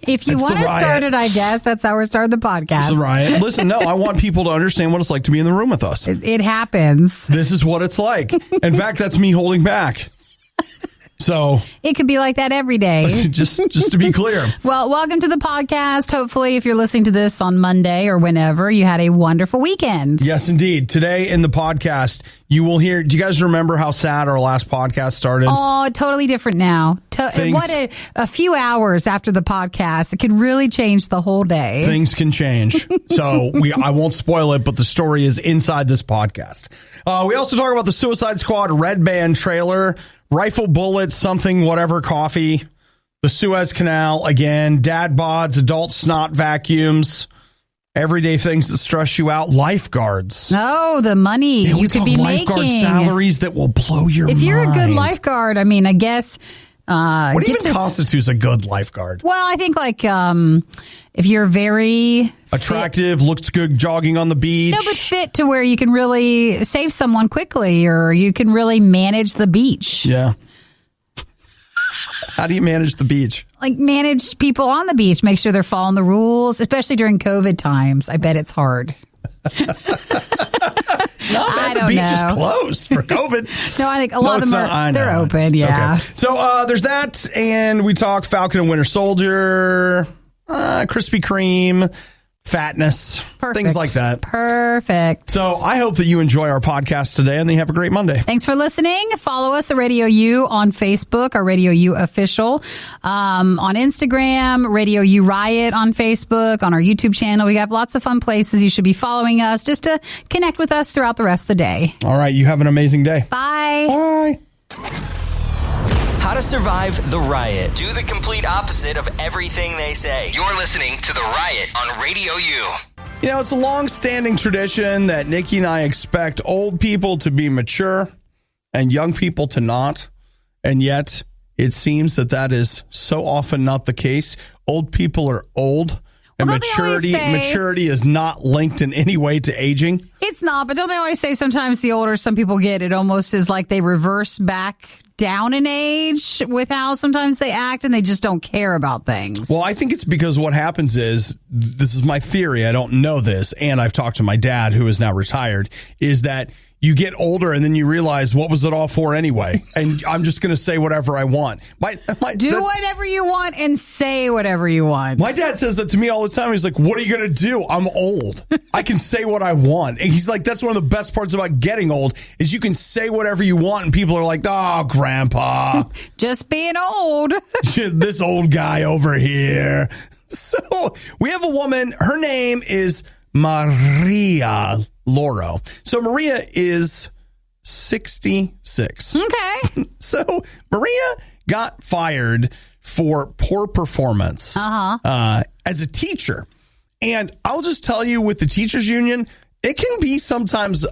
If you want to start it, I guess that's how we're starting the podcast. It's a riot. Listen, no, I want people to understand what it's like to be in the room with us. It happens. This is what it's like. In fact, that's me holding back. So it could be like that every day. just to be clear. Well, welcome to the podcast. Hopefully, if you're listening to this on Monday or whenever, you had a wonderful weekend. Yes, indeed. Today in the podcast, you will hear. Do you guys remember how sad our last podcast started? Oh, totally different now. What a few hours after the podcast, it can really change the whole day. Things can change. So I won't spoil it, but the story is inside this podcast. We also talk about the Suicide Squad Red Band trailer. Rifle bullets, something, whatever, coffee, the Suez Canal, again, dad bods, adult snot vacuums, everyday things that stress you out, lifeguards. Oh, the money you could be lifeguard making. salaries that will blow your mind. If you're a good lifeguard, I mean, I guess... what even constitutes a good lifeguard? Well, I think if you're very... attractive, looks good jogging on the beach. No, but fit to where you can really save someone quickly or you can really manage the beach. Yeah. How do you manage the beach? Like manage people on the beach, make sure they're following the rules, especially during COVID times. I bet it's hard. No, man, the beach is closed for COVID. No, I think a lot of them they're open. Yeah. Okay. So there's that. And we talked Falcon and Winter Soldier, Krispy Kreme, fatness, things like that. Perfect. So I hope that you enjoy our podcast today and that you have a great Monday. Thanks for listening. Follow us at RadioU on Facebook, our RadioU official. On Instagram, RadioU Riot on Facebook, on our YouTube channel. We have lots of fun places you should be following us just to connect with us throughout the rest of the day. All right. You have an amazing day. Bye. Bye. How to survive the riot. Do the complete opposite of everything they say. You're listening to The Riot on RadioU. You know, it's a long-standing tradition that Nikki and I expect old people to be mature and young people to not. And yet, it seems that is so often not the case. Old people are old. And maturity is not linked in any way to aging. It's not, but don't they always say sometimes the older some people get, it almost is like they reverse back down in age with how sometimes they act and they just don't care about things. Well, I think it's because what happens is, this is my theory, I don't know this, and I've talked to my dad who is now retired, is that you get older and then you realize, what was it all for anyway? And I'm just going to say whatever I want. Do whatever you want and say whatever you want. My dad says that to me all the time. He's like, what are you going to do? I'm old. I can say what I want. And he's like, that's one of the best parts about getting old is you can say whatever you want. And people are like, oh, Grandpa. Just being old. This old guy over here. So we have a woman. Her name is Maria Loro. So Maria is 66. Okay. So Maria got fired for poor performance as a teacher. And I'll just tell you, with the teachers union, it can be sometimes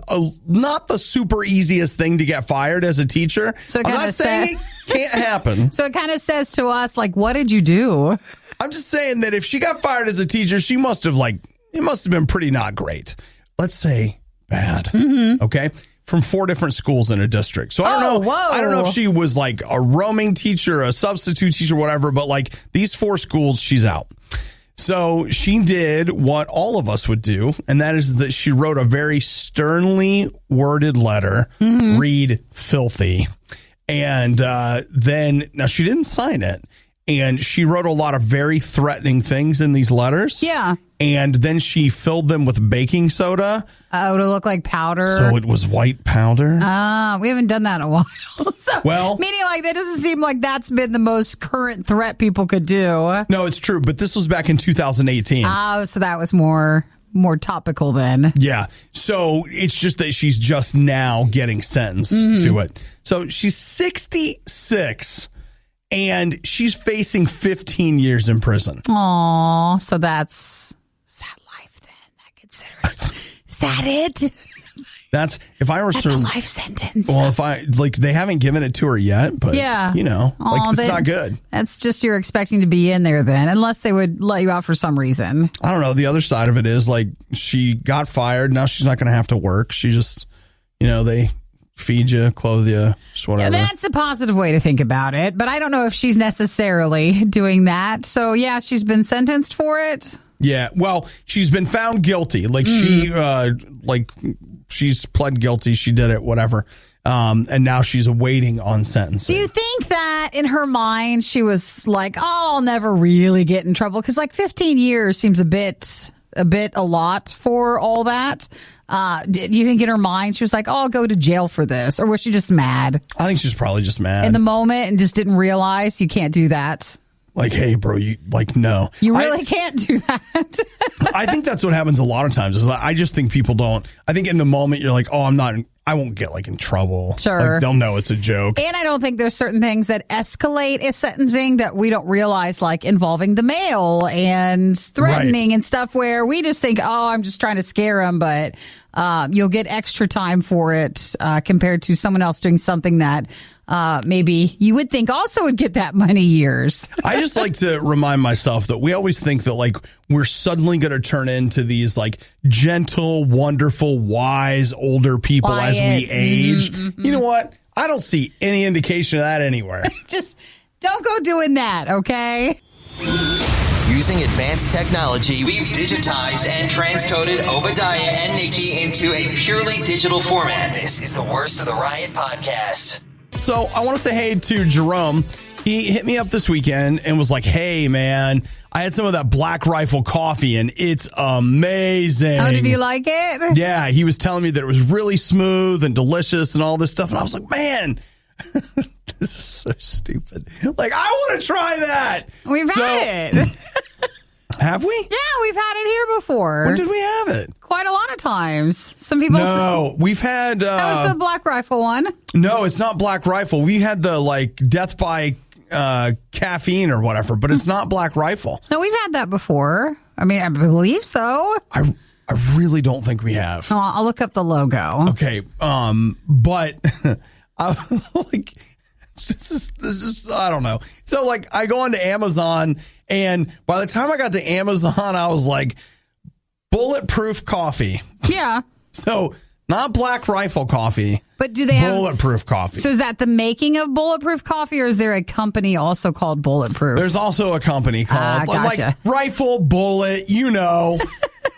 not the super easiest thing to get fired as a teacher. So I'm not saying it can't happen. So it kind of says to us, like, what did you do? I'm just saying that if she got fired as a teacher, she must have it must have been pretty not great. Let's say bad. Mm-hmm. Okay. From 4 different schools in a district. So I don't know. Whoa. I don't know if she was like a roaming teacher, a substitute teacher, whatever, but like these 4 schools, she's out. So she did what all of us would do. And that is that she wrote a very sternly worded letter, read filthy. And now she didn't sign it. And she wrote a lot of very threatening things in these letters. Yeah. And then she filled them with baking soda. Oh, to look like powder. So it was white powder. We haven't done that in a while. Meaning like that doesn't seem like that's been the most current threat people could do. No, it's true. But this was back in 2018. Oh, so that was more topical then. Yeah. So it's just that she's just now getting sentenced to it. So she's 66. And she's facing 15 years in prison. Aw, so that's sad life then. I consider it. Is that it? That's a life sentence. Well, they haven't given it to her yet, but yeah. It's not good. That's just you're expecting to be in there then, unless they would let you out for some reason. I don't know. The other side of it is like she got fired. Now she's not going to have to work. She just, feed you, clothe you, just whatever. Yeah, that's a positive way to think about it, but I don't know if she's necessarily doing that. So, yeah, she's been sentenced for it. Yeah, well, she's been found guilty. Like, she's pled guilty. She did it, whatever. And now she's awaiting on sentencing. Do you think that in her mind she was like, oh, I'll never really get in trouble? Because, like, 15 years seems a lot for all that. Do you think in her mind she was like, oh, I'll go to jail for this? Or was she just mad? I think she's probably just mad. In the moment and just didn't realize you can't do that. Like, hey, bro, no. You really can't do that. I think that's what happens a lot of times. Is I just think people don't. I think in the moment you're like, oh, I won't get like in trouble. Sure. Like, they'll know it's a joke. And I don't think there's certain things that escalate as sentencing that we don't realize, like involving the mail and threatening and stuff where we just think, oh, I'm just trying to scare him. But you'll get extra time for it compared to someone else doing something that maybe you would think also would get that many years. I just like to remind myself that we always think that like we're suddenly going to turn into these like gentle, wonderful, wise older people as we age. You know what? I don't see any indication of that anywhere. Just don't go doing that, okay? Using advanced technology, we've digitized and transcoded Obadiah and Nikki into a purely digital format. This is the Worst of the Riot podcast. So I want to say hey to Jerome. He hit me up this weekend and was like, hey, man, I had some of that Black Rifle coffee and it's amazing. Oh, did you like it? Yeah, he was telling me that it was really smooth and delicious and all this stuff. And I was like, man, this is so stupid. Like, I want to try that. We've had it. Have we? Yeah, we've had it here before. When did we have it? Quite a lot of times. Some people No, we've had... that was the Black Rifle one. No, it's not Black Rifle. We had the, like, death by caffeine or whatever, but it's not Black Rifle. No, we've had that before. I mean, I believe so. I really don't think we have. Oh, I'll look up the logo. Okay, but I like this is I don't know. So like I go onto Amazon and by the time I got to Amazon, I was like bulletproof coffee. Yeah. So not Black Rifle coffee. But do they have bulletproof coffee? So is that the making of bulletproof coffee, or is there a company also called Bulletproof? There's also a company called gotcha. like Rifle Bullet, you know.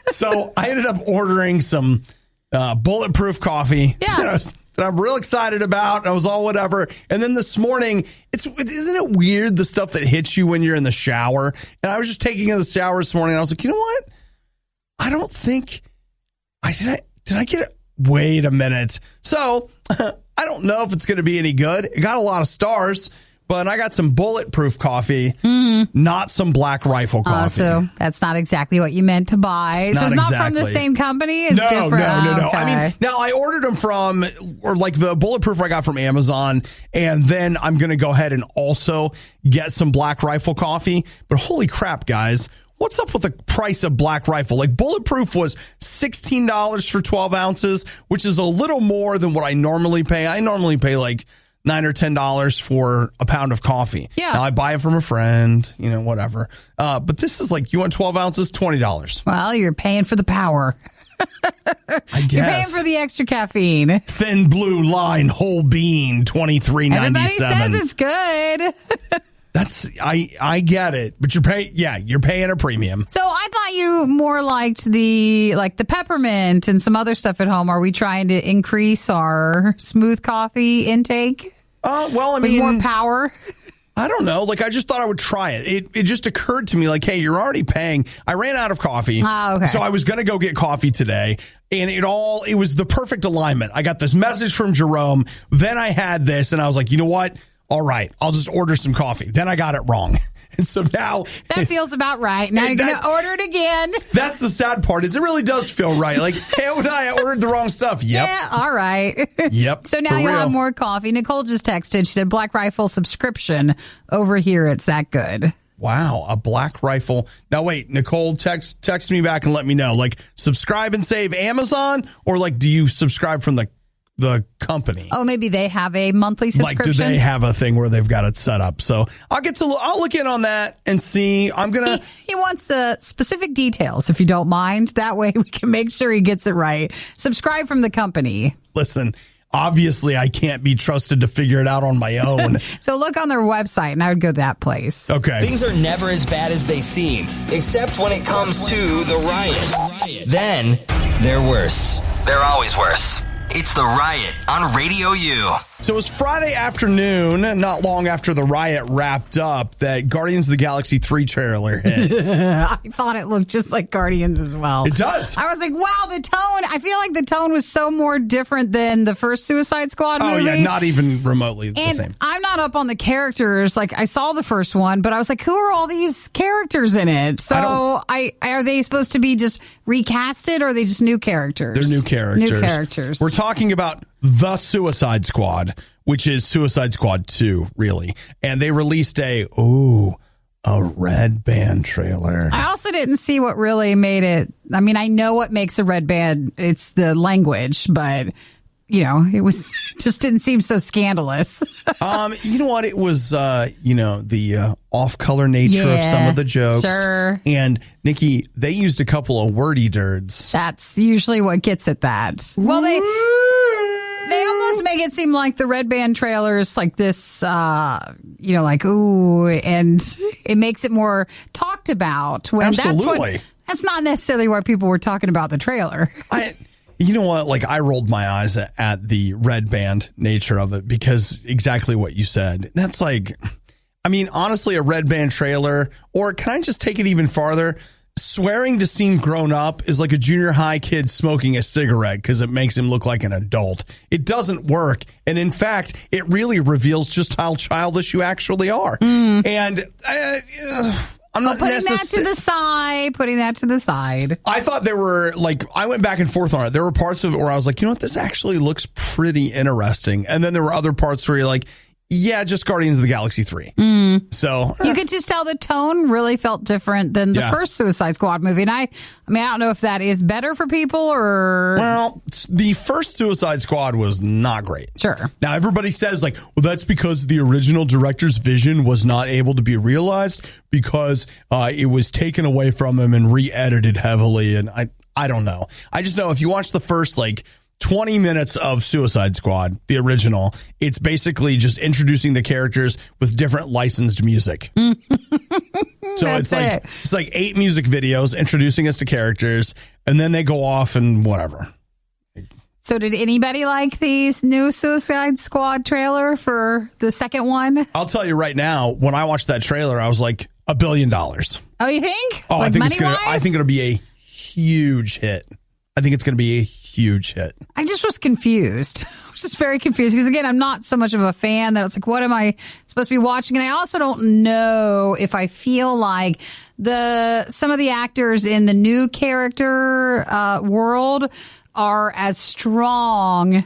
So I ended up ordering some bulletproof coffee. Yeah. That I'm real excited about. I was all whatever. And then this morning, isn't it weird the stuff that hits you when you're in the shower? And I was just taking in the shower this morning and I was like, you know what? I don't think did I get it? Wait a minute. So I don't know if it's going to be any good. It got a lot of stars, but I got some bulletproof coffee, not some Black Rifle coffee. So that's not exactly what you meant to buy. So it's not from the same company? It's different? No. Okay. I mean, now I ordered them from, or like the bulletproof I got from Amazon, and then I'm going to go ahead and also get some Black Rifle coffee. But holy crap, guys. What's up with the price of Black Rifle? Like bulletproof was $16 for 12 ounces, which is a little more than what I normally pay. I normally pay like $9 or $10 for a pound of coffee. Yeah. Now I buy it from a friend, you know, whatever. But this is like, you want 12 ounces, $20. Well, you're paying for the power. I guess. You're paying for the extra caffeine. Thin blue line, whole bean, $23.97. Everybody says it's good. I get it, but you're paying a premium. So I thought you more liked the peppermint and some other stuff at home. Are we trying to increase our smooth coffee intake? Well, I with mean, more power. I don't know. Like, I just thought I would try it. It just occurred to me, like, hey, you're already paying. I ran out of coffee. Okay. So I was going to go get coffee today. And it was the perfect alignment. I got this message from Jerome. Then I had this, and I was like, you know what? All right, I'll just order some coffee. Then I got it wrong. And so now... That feels about right. Now you're going to order it again. That's the sad part, is it really does feel right. Like, hey, I ordered the wrong stuff. Yep. Yeah, all right. Yep. So now you'll have more coffee. Nicole just texted. She said, Black Rifle subscription. Over here, it's that good. Wow, a Black Rifle. Now, wait, Nicole, text me back and let me know. Like, subscribe and save Amazon? Or, like, do you subscribe from the company? Oh, maybe they have a monthly subscription. Like, do they have a thing where they've got it set up? So I'll look in on that and see. He wants the specific details, if you don't mind. That way we can make sure he gets it right. Subscribe from the company. Listen, obviously I can't be trusted to figure it out on my own. So look on their website, and I would go that place. Okay. Things are never as bad as they seem, except when it comes to the riot. Then they're worse. They're always worse. It's The Riot on RadioU. So it was Friday afternoon, not long after the riot wrapped up, that Guardians of the Galaxy 3 trailer hit. I thought it looked just like Guardians as well. It does. I was like, wow, the tone. I feel like the tone was so more different than the first Suicide Squad movie. Oh, yeah, not even remotely the same. I'm not up on the characters. Like, I saw the first one, but I was like, who are all these characters in it? So are they supposed to be just recasted, or are they just new characters? They're new characters. New characters. We're talking about The Suicide Squad, which is Suicide Squad 2, really. And they released a red band trailer. I also didn't see what really made it. I mean, I know what makes a red band. It's the language, but it was just didn't seem so scandalous. You know what? It was, the off-color nature of some of the jokes. Sure. And Nikki, they used a couple of wordy dirds. That's usually what gets at that. Well, they almost make it seem like the red band trailers like this, like, ooh, and it makes it more talked about. When Absolutely. That's not necessarily what people were talking about the trailer. You know what? Like, I rolled my eyes at the red band nature of it because exactly what you said. That's like, I mean, honestly, a red band trailer, or can I just take it even farther? Swearing to seem grown up is like a junior high kid smoking a cigarette because it makes him look like an adult. It doesn't work. And in fact, it really reveals just how childish you actually are. And I'm not putting that to the side. I thought there were, like, I went back and forth on it. There were parts of it where I was like, you know what, this actually looks pretty interesting. And then there were other parts where you're like, yeah, just Guardians of the Galaxy 3. So you could just tell the tone really felt different than the first Suicide Squad movie. And I don't know if that is better for people or. Well, the first Suicide Squad was not great. Sure. Now, everybody says, like, well, that's because the original director's vision was not able to be realized because it was taken away from him and re-edited heavily. And I don't know. I just know if you watch the first, 20 minutes of Suicide Squad, the original, it's basically just introducing the characters with different licensed music. So it's like 8 music videos introducing us to characters, and then they go off and whatever. So did anybody like the new Suicide Squad trailer for the second one? I'll tell you right now, when I watched that trailer, I was like, $1 billion. Oh, you think? Oh, I think it'll be a huge hit. I think it's going to be a huge hit. I just was confused. I was just very confused because, again, I'm not so much of a fan that it's like, what am I supposed to be watching? And I also don't know if I feel like some of the actors in the new character world are as strong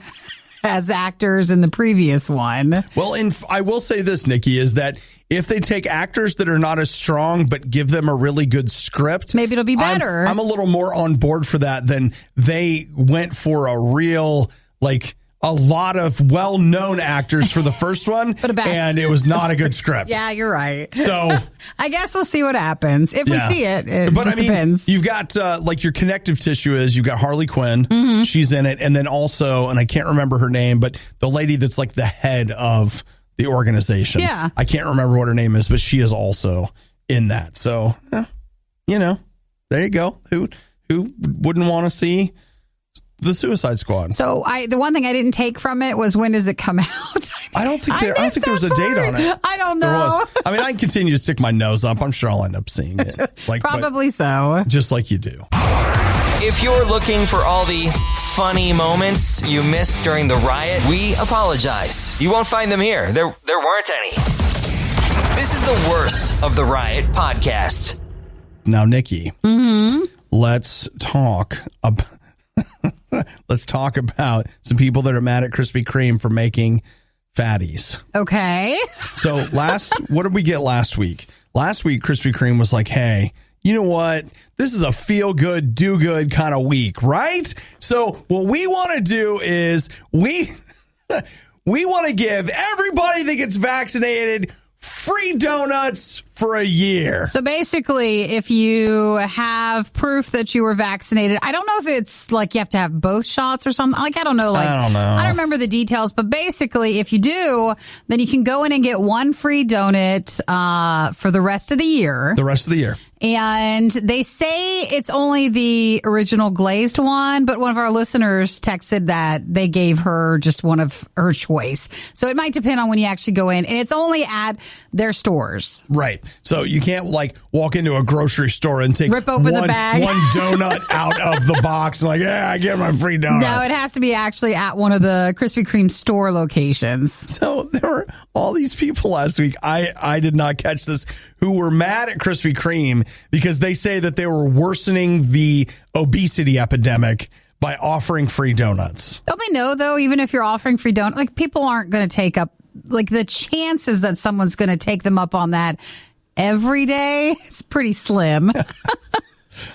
as actors in the previous one. Well, I will say this, Nikki, is that if they take actors that are not as strong but give them a really good script, maybe it'll be better. I'm a little more on board for that than they went for a real, a lot of well-known actors for the first one, and it was not a good script. Yeah, you're right. So I guess we'll see what happens. If we see it, depends. You've got, your connective tissue you've got Harley Quinn. Mm-hmm. She's in it. And then also, and I can't remember her name, but the lady that's the head of the organization. Yeah. I can't remember what her name is, but she is also in that. So, there you go. Who wouldn't want to see the Suicide Squad? So the one thing I didn't take from it was, when does it come out? I don't think there was a date on it. I don't know. There was. I mean, I can continue to stick my nose up. I'm sure I'll end up seeing it. Probably so. Just like you do. If you're looking for all the funny moments you missed during the riot, we apologize. You won't find them here. There weren't any. This is the worst of the Riot podcast. Now, Nikki, let's talk about some people that are mad at Krispy Kreme for making fatties. Okay. So what did we get last week? Last week, Krispy Kreme was like, hey, you know what? This is a feel good, do good kind of week, right? So what we want to do is we want to give everybody that gets vaccinated free donuts for a year. So basically, if you have proof that you were vaccinated, I don't know if it's like you have to have both shots or something. Like, I don't know. I don't remember the details, but basically, if you do, then you can go in and get one free donut for the rest of the year. The rest of the year. And they say it's only the original glazed one, but one of our listeners texted that they gave her just one of her choice. So it might depend on when you actually go in. And it's only at their stores. Right. So you can't like walk into a grocery store and rip open the bag. one donut out of the box and like, yeah, I get my free donut. No, it has to be actually at one of the Krispy Kreme store locations. So there were all these people last week. I did not catch this, who were mad at Krispy Kreme because they say that they were worsening the obesity epidemic by offering free donuts. Don't they know, though, even if you're offering free donuts, like people aren't going to take up, like the chances that someone's going to take them up on that every day is pretty slim.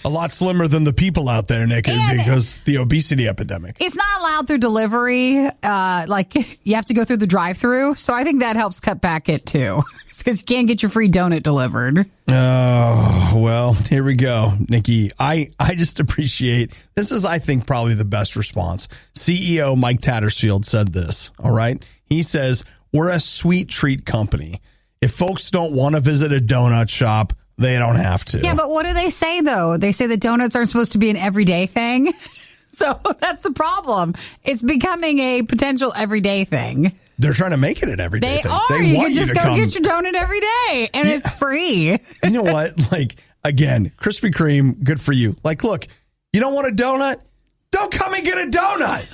A lot slimmer than the people out there, Nikki, because the obesity epidemic. It's not allowed through delivery. Like you have to go through the drive-through. So I think that helps cut back it too, because you can't get your free donut delivered. Oh, well, here we go, Nikki. I just appreciate this is, I think, probably the best response. CEO Mike Tattersfield said this. All right. He says, we're a sweet treat company. If folks don't want to visit a donut shop, they don't have to. Yeah, but what do they say, though? They say that donuts aren't supposed to be an everyday thing. So that's the problem. It's becoming a potential everyday thing. They're trying to make it an everyday thing. They you want can just go get your donut every day, and it's free. You know what? Like, again, Krispy Kreme, good for you. Like, look, you don't want a donut? Don't come and get a donut.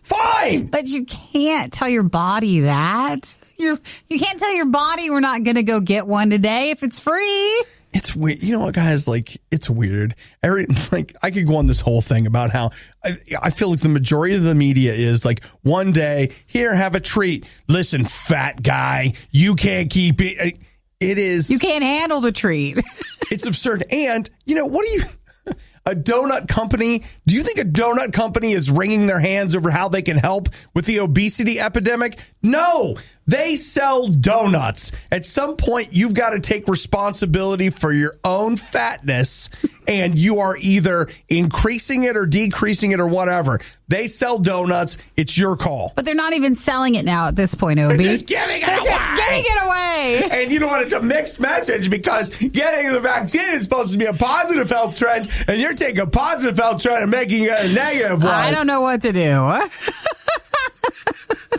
Fine. But you can't tell your body that. You can't tell your body we're not going to go get one today if it's free. It's weird. You know what, guys? Like, it's weird. I could go on this whole thing about how I feel like the majority of the media is like, one day, here, have a treat. Listen, fat guy, you can't keep it. It is. You can't handle the treat. It's absurd. And, you know, what do you... A donut company? Do you think a donut company is wringing their hands over how they can help with the obesity epidemic? No, they sell donuts. At some point, you've got to take responsibility for your own fatness, and you are either increasing it or decreasing it or whatever. They sell donuts. It's your call. But they're not even selling it now at this point, Obi. They're just giving it away. And you know what? It's a mixed message because getting the vaccine is supposed to be a positive health trend, and you're taking a positive health trend and making it a negative one. I don't know what to do.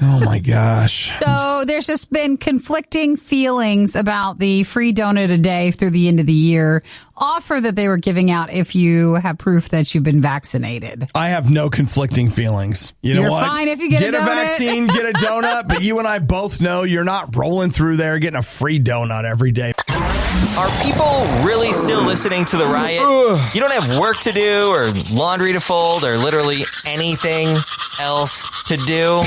Oh, my gosh. So there's just been conflicting feelings about the free donut a day through the end of the year offer that they were giving out if you have proof that you've been vaccinated. I have no conflicting feelings. You're know what? Fine if you get a vaccine, get a donut, but you and I both know you're not rolling through there getting a free donut every day. Are people really still listening to the Riot? You don't have work to do or laundry to fold or literally anything else to do?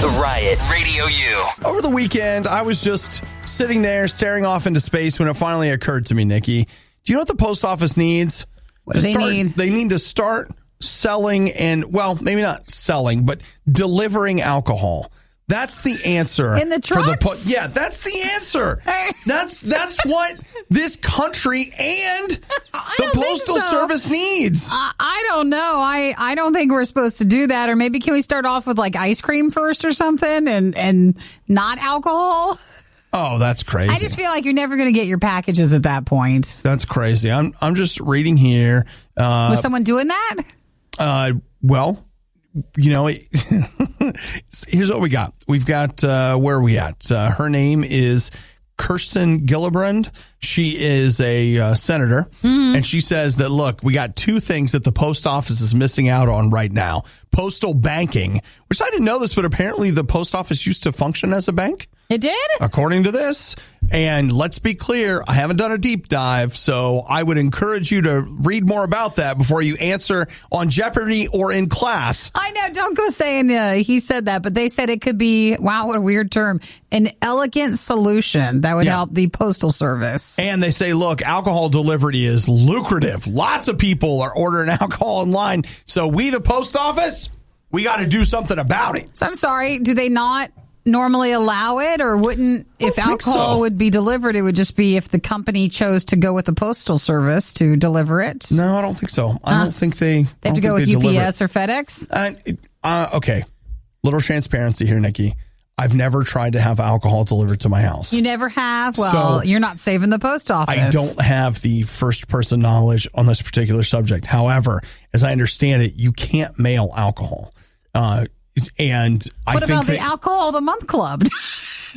The Riot, Radio U. Over the weekend, I was just sitting there staring off into space when it finally occurred to me, Nikki. Do you know what the post office needs? What do they need? They need to start selling and, well, maybe not selling, but delivering alcohol. That's the answer. In the trucks? Yeah, that's the answer. That's what this country and the Postal Service needs. I don't know. I don't think we're supposed to do that. Or maybe can we start off with like ice cream first or something and not alcohol? Oh, that's crazy. I just feel like you're never going to get your packages at that point. That's crazy. I'm just reading here. Was someone doing that? Well, you know, here's what we got. We've got, where are we at? Her name is Kirsten Gillibrand. She is a senator, and she says that, look, we got two things that the post office is missing out on right now. Postal banking, which I didn't know this, but apparently the post office used to function as a bank. It did? According to this. And let's be clear, I haven't done a deep dive, so I would encourage you to read more about that before you answer on Jeopardy or in class. I know, don't go saying he said that, but they said it could be, wow, what a weird term, an elegant solution that would help the Postal Service. And they say, look, alcohol delivery is lucrative. Lots of people are ordering alcohol online. So we, the post office, we got to do something about it. So I'm sorry, do they not normally allow it, or wouldn't? If alcohol would be delivered, it would just be if the company chose to go with the postal service to deliver it. No, I don't think so. I don't think they have to go with UPS or FedEx. Okay, little transparency here, Nikki. I've never tried to have alcohol delivered to my house. You never have? Well, so you're not saving the post office. I don't have the first-person knowledge on this particular subject. However, as I understand it, you can't mail alcohol. And I what think about the Alcohol of the Month Club?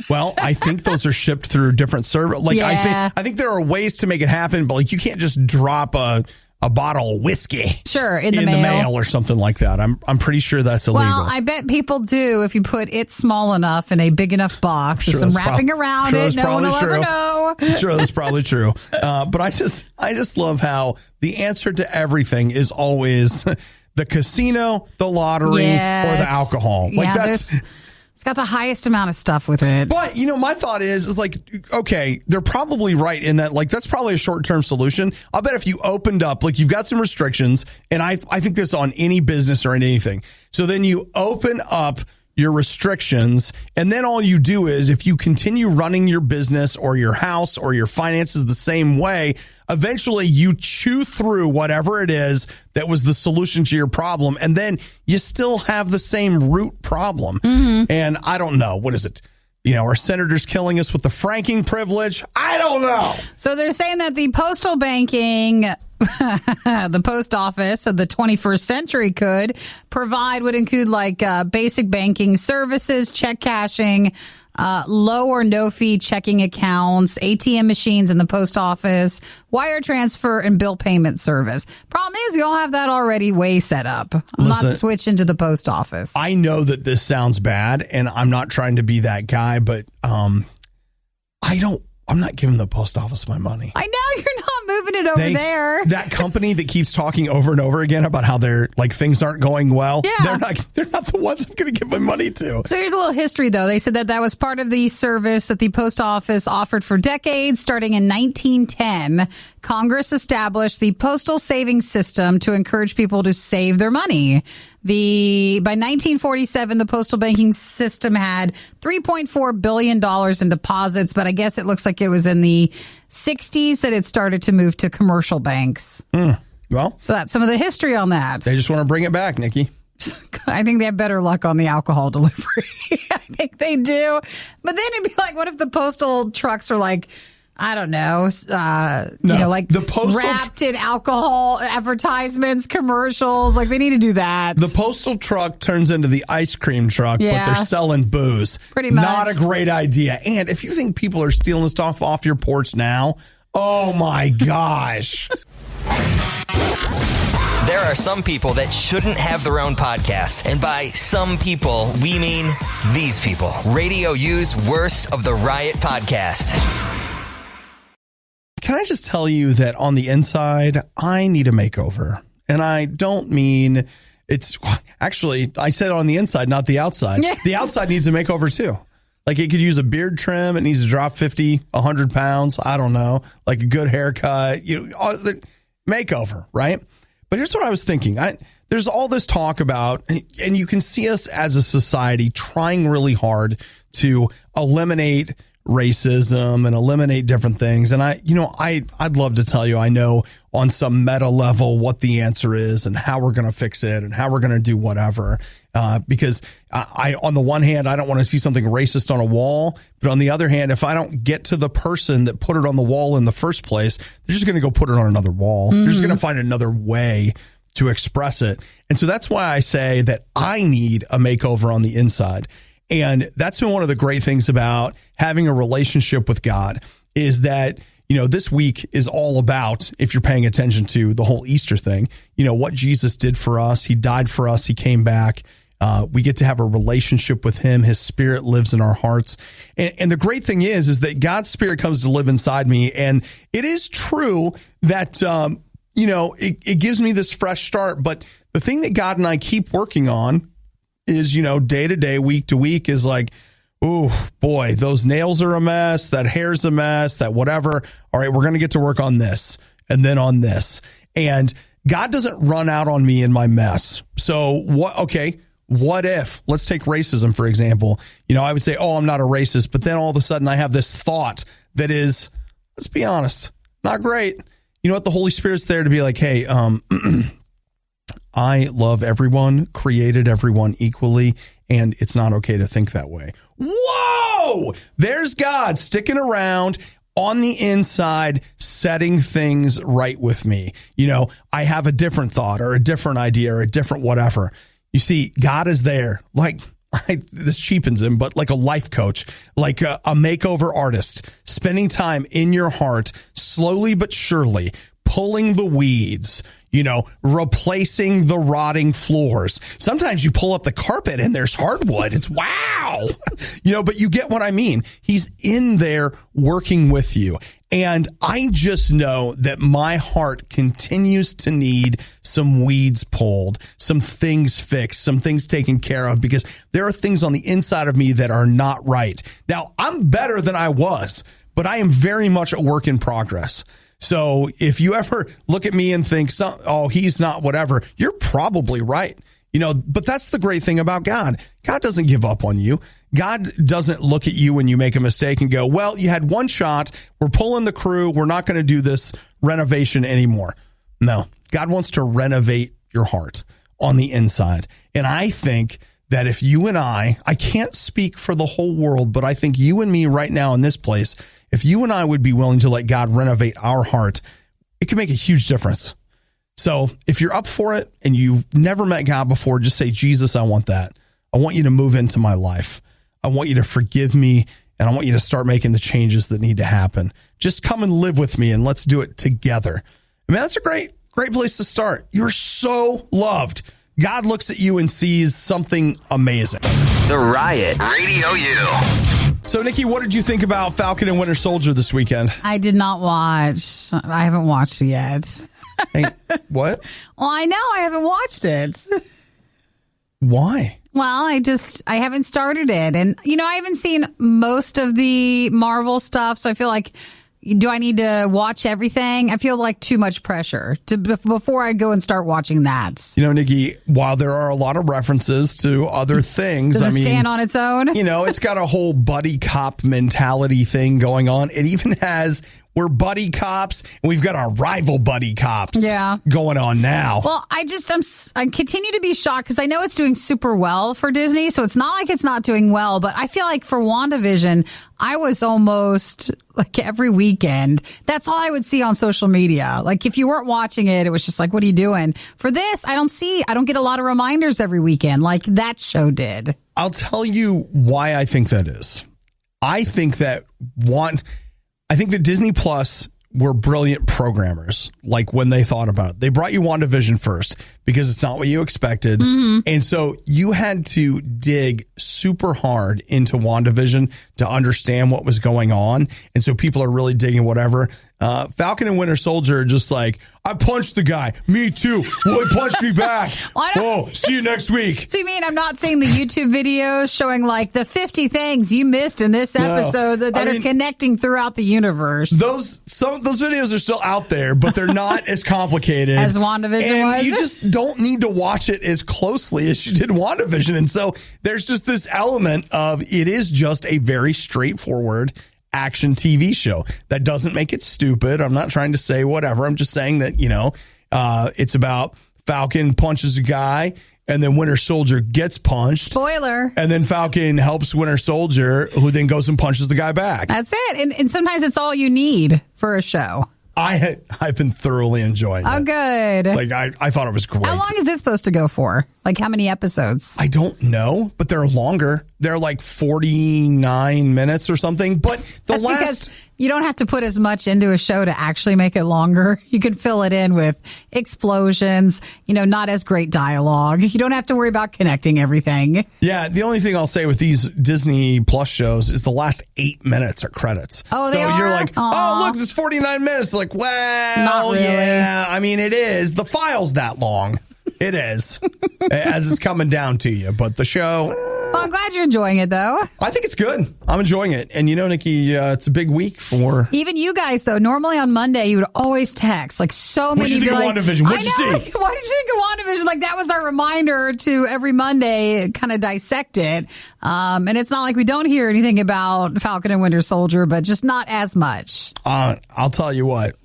Well, I think those are shipped through different service. Like, I think there are ways to make it happen, but like you can't just drop a bottle of whiskey in the mail or something like that. I'm pretty sure that's illegal. Well, I bet people do if you put it small enough in a big enough box with some wrapping around it. No one will ever know. I'm sure that's probably true. But I just love how the answer to everything is always the casino, the lottery, or the alcohol. Like it's got the highest amount of stuff with it. But, my thought is like, okay, they're probably right in that, like, that's probably a short-term solution. I'll bet if you opened up, like, you've got some restrictions, and I think this on any business or anything. So then you open up your restrictions, and then all you do is if you continue running your business or your house or your finances the same way, eventually you chew through whatever it is that was the solution to your problem, and then you still have the same root problem. Mm-hmm. And I don't know. What is it? Are senators killing us with the franking privilege? I don't know. So they're saying that the postal banking, the post office of the 21st century could provide would include like basic banking services, check cashing, low or no fee checking accounts, ATM machines in the post office, wire transfer, and bill payment service. Problem is, we all have that already way set up. I'm not switching to the post office. I know that this sounds bad, and I'm not trying to be that guy, but I'm not giving the post office my money. I know you're not moving it over there. That company that keeps talking over and over again about how they're like things aren't going well. Yeah. They're not the ones I'm going to give my money to. So here's a little history, though. They said that was part of the service that the post office offered for decades. Starting in 1910, Congress established the postal savings system to encourage people to save their money. By 1947, the postal banking system had $3.4 billion in deposits, but I guess it looks like it was in the 60s that it started to move to commercial banks. Well, so that's some of the history on that. They just want to bring it back, Nikki. I think they have better luck on the alcohol delivery. I think they do. But then it'd be like, what if the postal trucks are like, I don't know, like the wrapped in alcohol advertisements, commercials. Like they need to do that. The postal truck turns into the ice cream truck, but they're selling booze. Pretty much. Not a great idea. And if you think people are stealing stuff off your porch now, oh my gosh. There are some people that shouldn't have their own podcast. And by some people, we mean these people. RadioU's Worst of the Riot podcast. Can I just tell you that on the inside, I need a makeover. And I don't mean it's actually, I said on the inside, not the outside. Yes. The outside needs a makeover too. Like it could use a beard trim. It needs to drop 50, 100 pounds. I don't know. Like a good haircut, makeover, right? But here's what I was thinking. There's all this talk about, and you can see us as a society trying really hard to eliminate racism and eliminate different things. And I'd love to tell you, I know on some meta level what the answer is and how we're going to fix it and how we're going to do whatever. Because on the one hand, I don't want to see something racist on a wall. But on the other hand, if I don't get to the person that put it on the wall in the first place, they're just going to go put it on another wall. Mm-hmm. They're just going to find another way to express it. And so that's why I say that I need a makeover on the inside. And that's been one of the great things about having a relationship with God is that, this week is all about, if you're paying attention to the whole Easter thing, what Jesus did for us. He died for us. He came back. We get to have a relationship with him. His spirit lives in our hearts. And the great thing is that God's spirit comes to live inside me. And it is true that, it gives me this fresh start. But the thing that God and I keep working on is, day to day, week to week is like, oh boy, those nails are a mess. That hair's a mess, that whatever. All right, we're going to get to work on this and then on this. And God doesn't run out on me in my mess. So what if, let's take racism, for example. I would say, oh, I'm not a racist. But then all of a sudden I have this thought that is, let's be honest, not great. You know what? The Holy Spirit's there to be like, hey, I love everyone, created everyone equally, and it's not okay to think that way. Whoa! There's God sticking around on the inside, setting things right with me. I have a different thought or a different idea or a different whatever. You see, God is there. This cheapens him, but like a life coach, like a makeover artist, spending time in your heart, slowly but surely, pulling the weeds, replacing the rotting floors. Sometimes you pull up the carpet and there's hardwood. It's wow. But you get what I mean. He's in there working with you. And I just know that my heart continues to need some weeds pulled, some things fixed, some things taken care of, because there are things on the inside of me that are not right. Now, I'm better than I was, but I am very much a work in progress. So if you ever look at me and think, oh, he's not whatever, you're probably right. But that's the great thing about God. God doesn't give up on you. God doesn't look at you when you make a mistake and go, well, you had one shot. We're pulling the crew. We're not going to do this renovation anymore. No, God wants to renovate your heart on the inside. And I think that if you and I can't speak for the whole world, but I think you and me right now in this place, if you and I would be willing to let God renovate our heart, it can make a huge difference. So if you're up for it and you've never met God before, just say, Jesus, I want that. I want you to move into my life. I want you to forgive me, and I want you to start making the changes that need to happen. Just come and live with me, and let's do it together. I mean, that's a great place to start. You're so loved. God looks at you and sees something amazing. The Riot Radio U. So, Nikki, what did you think about Falcon and Winter Soldier this weekend? I did not watch. I haven't watched it yet. Hey, what? Well, I know I haven't watched it. Why? Well, I haven't started it. And, I haven't seen most of the Marvel stuff. So I feel like, do I need to watch everything? I feel like too much pressure before I go and start watching that. Nikki, while there are a lot of references to other things, Does it stand on its own? It's got a whole buddy cop mentality thing going on. It even has, we're buddy cops and we've got our rival buddy cops going on now. Well, I continue to be shocked because I know it's doing super well for Disney. So it's not like it's not doing well, but I feel like for WandaVision, I was almost like every weekend. That's all I would see on social media. Like if you weren't watching it, it was just like, what are you doing? For this, I don't get a lot of reminders every weekend like that show did. I'll tell you why I think that is. I think that Disney Plus were brilliant programmers, like when they thought about it. They brought you WandaVision first because it's not what you expected. Mm-hmm. And so you had to dig super hard into WandaVision to understand what was going on. And so people are really digging whatever. Falcon and Winter Soldier are just like, I punched the guy. Me too. Well, he punched me back. Oh, see you next week. So you mean I'm not seeing the YouTube videos showing like the 50 things you missed in this episode that are connecting throughout the universe? Some of those videos are still out there, but they're not as complicated as WandaVision was. You just don't need to watch it as closely as you did WandaVision. And so there's just this element of it is just a very straightforward action TV show. That doesn't make it stupid. I'm not trying to say whatever. I'm just saying that, it's about Falcon punches a guy and then Winter Soldier gets punched. Spoiler. And then Falcon helps Winter Soldier, who then goes and punches the guy back. That's it. And sometimes it's all you need for a show. I've been thoroughly enjoying it. Oh, good. Like, I thought it was great. How long is this supposed to go for? Like, how many episodes? I don't know, but they're longer. They're like 49 minutes or something. But because you don't have to put as much into a show to actually make it longer. You can fill it in with explosions, not as great dialogue. You don't have to worry about connecting everything. Yeah, the only thing I'll say with these Disney Plus shows is the last 8 minutes are credits. Oh, so you're like, Aww. oh, look, it's 49 minutes. Like, well, not really. Yeah, I mean, it is. The file's that long. It is, as it's coming down to you. But the show... Well, I'm glad you're enjoying it, though. I think it's good. I'm enjoying it. And Nikki, it's a big week for... Even you guys, though. Normally on Monday, you would always text. Like, so many... What did you think of WandaVision? What'd you see? What did you think of WandaVision? Like, that was our reminder to every Monday kind of dissect it. And it's not like we don't hear anything about Falcon and Winter Soldier, but just not as much. I'll tell you what.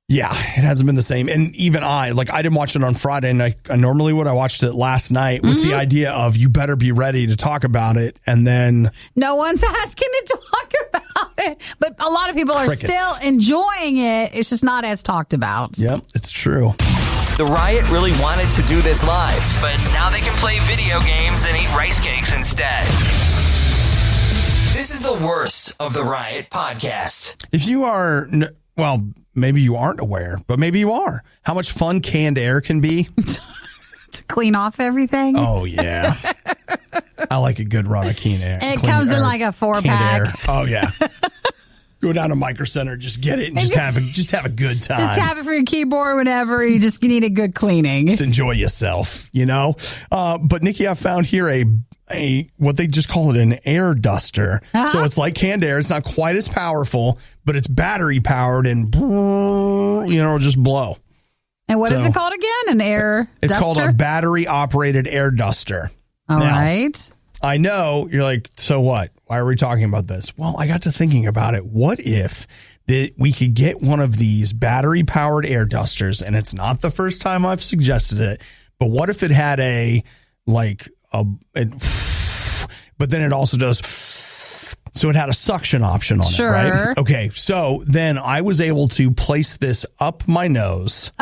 Yeah, it hasn't been the same. And even I didn't watch it on Friday, and I normally would. I watched it last night with the idea of you better be ready to talk about it. And then... No one's asking to talk about it. But a lot of people are still enjoying it. It's just not as talked about. Yep, it's true. The Riot really wanted to do this live, but now they can play video games and eat rice cakes instead. This is the worst of the Riot podcast. If you are... Well... Maybe you aren't aware, but maybe you are. How much fun canned air can be? To clean off everything? Oh, yeah. I like a good run of clean air. And it comes in like a 4-pack. Oh, yeah. Go down to Micro Center, just get it and just have a good time. Just tap it for your keyboard whenever. You need a good cleaning. Just enjoy yourself, But Nikki, I found here a what they just call it an air duster. Uh-huh. So it's like canned air. It's not quite as powerful, but it's battery powered and it'll just blow. And what is it called again? An air duster? It's called a battery operated air duster. All right. I know you're like, so what? Why are we talking about this? Well, I got to thinking about it. What if we could get one of these battery powered air dusters? And it's not the first time I've suggested it, but what if it had but then it also does, so it had a suction option on it, right? Okay, so then I was able to place this up my nose.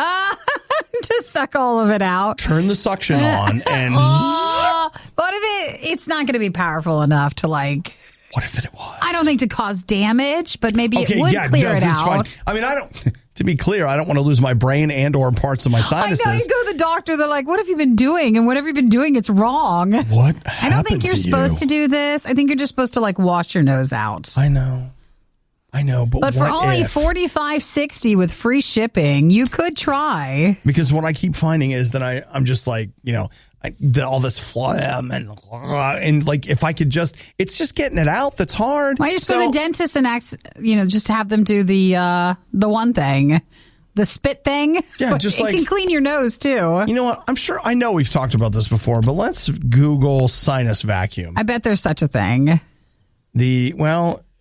Just suck all of it out. Turn the suction on and... What if it's not going to be powerful enough to What if it was? I don't think to cause damage, but maybe it would clear it out. Fine. I mean, to be clear, I don't want to lose my brain and or parts of my sinuses. I know, you go to the doctor, they're like, what have you been doing? And whatever you've been doing, it's wrong. What happened I don't think you're supposed to do this. I think you're just supposed to wash your nose out. I know, but for only $45.60 with free shipping, you could try. Because what I keep finding is that I'm just all this phlegm and if I could it's just getting it out that's hard. Why don't you just go to the dentist and just have them do the one thing, the spit thing? Yeah, it can clean your nose too. You know what? I know we've talked about this before, but let's Google sinus vacuum. I bet there's such a thing.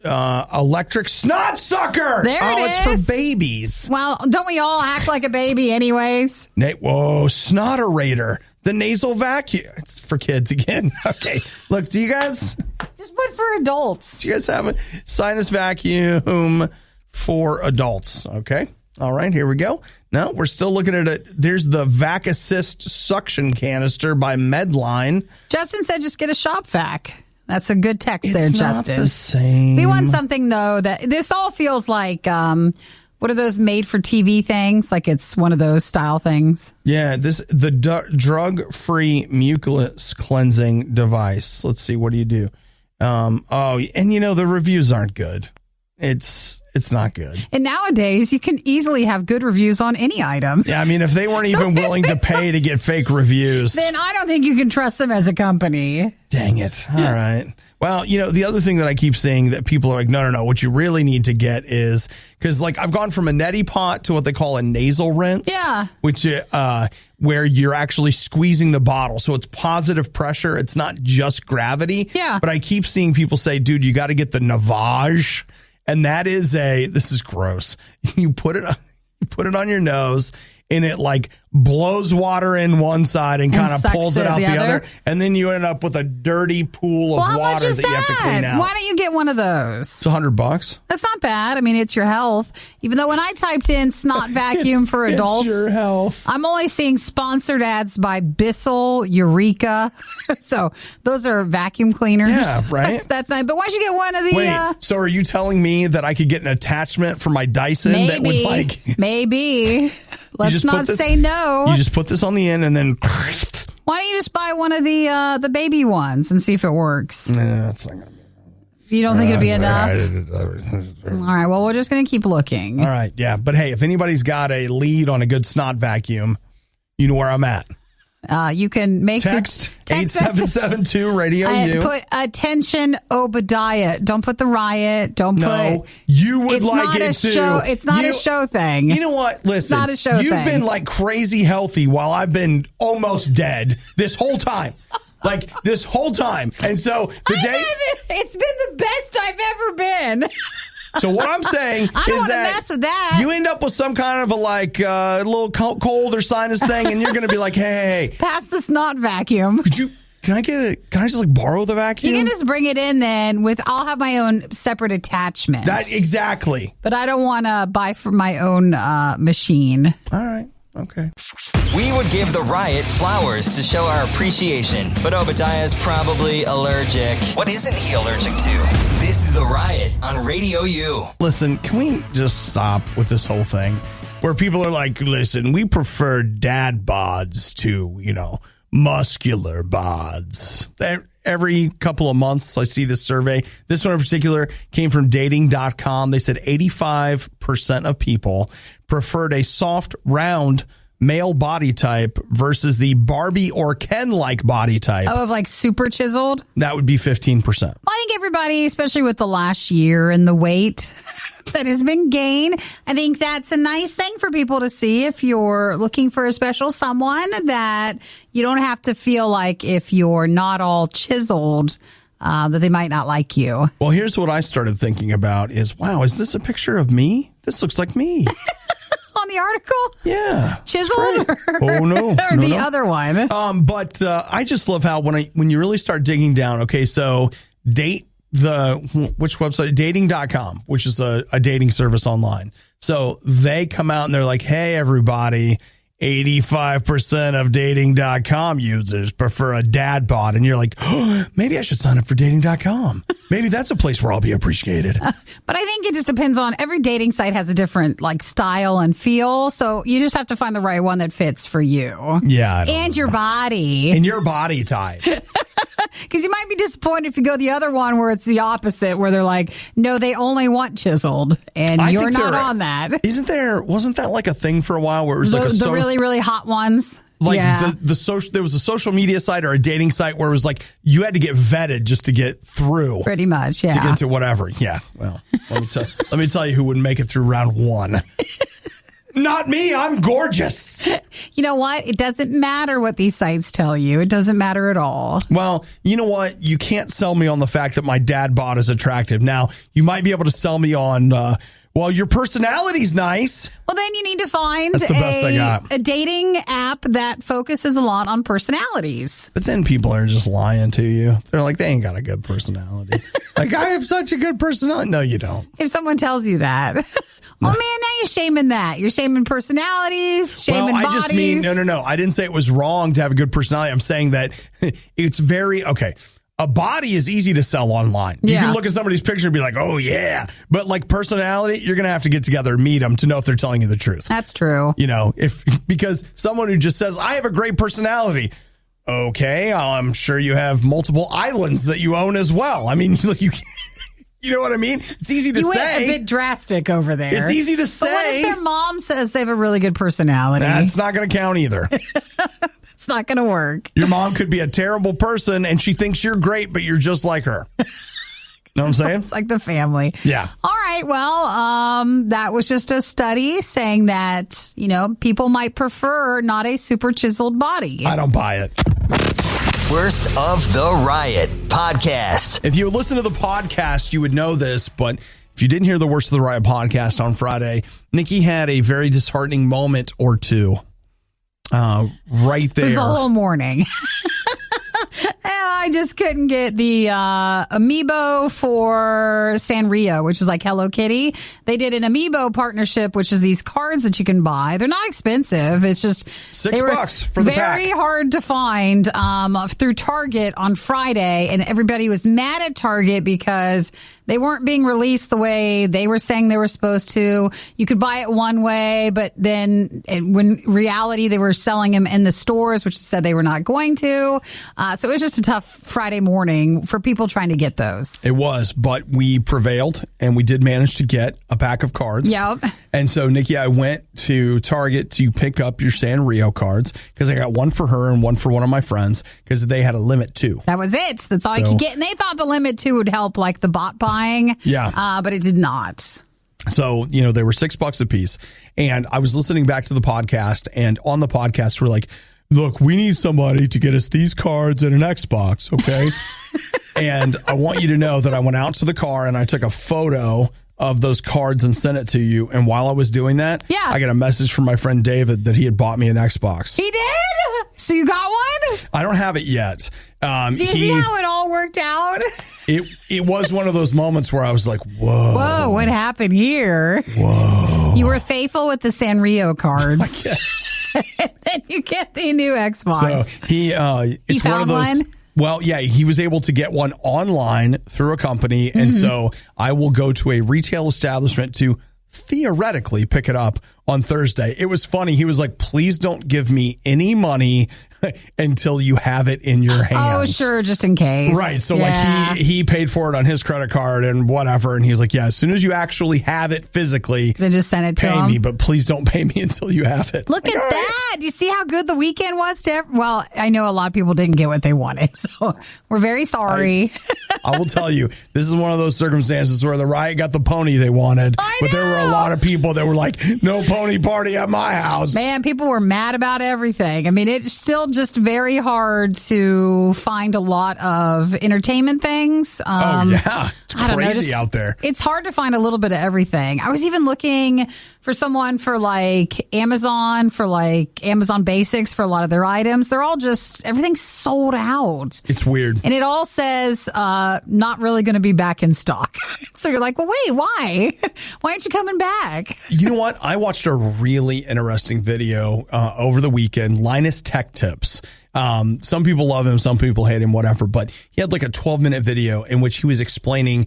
Electric snot sucker. There it is. It's for babies. Well, don't we all act like a baby anyways? Whoa, snotterator. The nasal vacuum. It's for kids again. Okay. Look, do you guys... Just put for adults. Do you guys have a sinus vacuum for adults? Okay. All right, here we go. No, we're still looking at it. There's the Vac Assist suction canister by Medline. Justin said just get a shop vac. That's a good text there, Justin. It's not the same. We want something, though, that this all feels like, what are those made for TV things? Like it's one of those style things. Yeah, the drug-free mucus cleansing device. Let's see, what do you do? And the reviews aren't good. It's not good. And nowadays, you can easily have good reviews on any item. Yeah, I mean, if they weren't even willing to pay to get fake reviews, then I don't think you can trust them as a company. Dang it. All right. Well, the other thing that I keep seeing that people are like, no. What you really need to get is, because I've gone from a neti pot to what they call a nasal rinse. Yeah. Which, where you're actually squeezing the bottle. So it's positive pressure. It's not just gravity. Yeah. But I keep seeing people say, dude, you got to get the Navage. And that is this is gross. You put it on your nose and it blows water in one side and kind of pulls it out the other. And then you end up with a dirty pool of water that you have to clean out. Why don't you get one of those? It's $100. That's not bad. I mean, it's your health. Even though when I typed in snot vacuum for adults, it's your health. I'm only seeing sponsored ads by Bissell, Eureka. So those are vacuum cleaners. Yeah, right. That's nice. But why don't you get one of the... Wait, so are you telling me that I could get an attachment for my Dyson that would Maybe. Let's not say no. You just put this on the end and then... Why don't you just buy one of the baby ones and see if it works? Nah, that's not going to be enough. You don't think it'd be enough? All right, well, we're just going to keep looking. All right, yeah. But hey, if anybody's got a lead on a good snot vacuum, you know where I'm at. You can make text 8772 Radio U. Put attention Obadiah. Don't put the riot. Don't put. You would it's like not it a too. Show. It's not a show thing. You know what? Listen, it's not a show you've thing. been like crazy healthy while I've been almost dead this whole time. Like this whole time. And so it's been the best I've ever been. So what I'm saying I don't is want to that mess with that. you end up with some kind of a little cold or sinus thing, and you're going to be like, hey, pass the snot vacuum. Can I just like borrow the vacuum? You can just bring it in then I'll have my own separate attachment. Exactly. But I don't want to buy for my own machine. All right. Okay. We would give the riot flowers to show our appreciation, but Obadiah's probably allergic. What isn't he allergic to? This is the riot on Radio U. Listen, can we just stop with this whole thing where people are like, listen, we prefer dad bods to, muscular bods. Every couple of months, I see this survey. This one in particular came from dating.com. They said 85% of people preferred a soft, round male body type versus the Barbie or Ken-like body type. Oh, of like super chiseled? That would be 15%. Well, I think everybody, especially with the last year and the weight that has been gained, I think that's a nice thing for people to see if you're looking for a special someone, that you don't have to feel like if you're not all chiseled, that they might not like you. Well, here's what I started thinking about is, wow, is this a picture of me? This looks like me. On the article? Yeah. Chiseled? Oh, no. Or the other one? But I just love how when you really start digging down, okay, so which website? Dating.com, which is a dating service online. So they come out and they're like, hey, everybody, 85% of dating.com users prefer a dad bod. And you're like, oh, maybe I should sign up for dating.com. Maybe that's a place where I'll be appreciated. But I think it just depends on, every dating site has a different style and feel. So you just have to find the right one that fits for you. Yeah. And your body. And your body type. Because you might be disappointed if you go the other one where it's the opposite, where they're like, no, they only want chiseled, and you're not on that. Wasn't that like a thing for a while where it was the really, really hot ones? There was a social media site or a dating site where it was like you had to get vetted just to get through. Pretty much, yeah. To get to whatever. Yeah. Well, let me tell you who wouldn't make it through round one. Not me. I'm gorgeous. You know what? It doesn't matter what these sites tell you. It doesn't matter at all. Well, you know what? You can't sell me on the fact that my dad bod is attractive. Now, you might be able to sell me on, your personality's nice. Well, then you need to find That's the best I got. A dating app that focuses a lot on personalities. But then people are just lying to you. They're like, they ain't got a good personality. Like, I have such a good personality. No, you don't. If someone tells you that. Oh, man, now you're shaming that. You're shaming personalities, shaming bodies. I just mean, no. I didn't say it was wrong to have a good personality. I'm saying that it's okay. A body is easy to sell online. You can look at somebody's picture and be like, oh, yeah. But like personality, you're going to have to get together and meet them to know if they're telling you the truth. That's true. Because someone who just says, I have a great personality. Okay, I'm sure you have multiple islands that you own as well. I mean, you know what I mean? It's easy to say. You went a bit drastic over there. It's easy to say. But what if their mom says they have a really good personality? That's not going to count either. It's not going to work. Your mom could be a terrible person and she thinks you're great, but you're just like her. Know what I'm saying? It's like the family. Yeah. All right. Well, that was just a study saying that, people might prefer not a super chiseled body. I don't buy it. Worst of the Riot podcast. If you listen to the podcast, you would know this, but if you didn't hear the Worst of the Riot podcast on Friday, Nikki had a very disheartening moment or two right there. It was a whole morning. I just couldn't get the amiibo for Sanrio, which is like Hello Kitty. They did an amiibo partnership, which is these cards that you can buy. They're not expensive. It's just $6 for the pack. Very hard to find through Target on Friday, and everybody was mad at Target because they weren't being released the way they were saying they were supposed to. You could buy it one way, but then when reality they were selling them in the stores, which said they were not going to. So it was just a tough tough Friday morning for people trying to get those. It was, but we prevailed and we did manage to get a pack of cards. Yep. And so, Nikki, I went to Target to pick up your Sanrio cards because I got one for her and one for one of my friends because they had a limit too. That was it. That's all you could get. And they thought the limit too would help like the bot buying. Yeah. But it did not. So, they were $6 a piece. And I was listening back to the podcast, and on the podcast, we're like, look, we need somebody to get us these cards and an Xbox, okay? And I want you to know that I went out to the car and I took a photo of those cards and sent it to you. And while I was doing that, I got a message from my friend David that he had bought me an Xbox. He did? So you got one? I don't have it yet. Do you see how it all worked out? It was one of those moments where I was like, whoa. Whoa, what happened here? Whoa. You were faithful with the Sanrio cards. Yes. And then you get the new Xbox. So he found one of those. one? Well, yeah, he was able to get one online through a company. And so I will go to a retail establishment to theoretically pick it up on Thursday. It was funny. He was like, please don't give me any money until you have it in your hands. Oh, sure, just in case. Right. So like he paid for it on his credit card and whatever. And he's like, yeah, as soon as you actually have it physically, then just send it to him. Pay me, but please don't pay me until you have it. Look at that. Do you see how good the weekend was? Well, I know a lot of people didn't get what they wanted. So we're very sorry. I will tell you, this is one of those circumstances where the Riot got the pony they wanted. But there were a lot of people that were like, no pony party at my house. Man, people were mad about everything. I mean, it's still just very hard to find a lot of entertainment things. It's crazy out there. It's hard to find a little bit of everything. I was even looking for someone for like Amazon Basics for a lot of their items. They're all everything's sold out. It's weird. And it all says not really going to be back in stock. So you're like, well, wait, why? Why aren't you coming back? You know what? I watched a really interesting video over the weekend, Linus Tech Tips. Some people love him, some people hate him, whatever. But he had like a 12-minute video in which he was explaining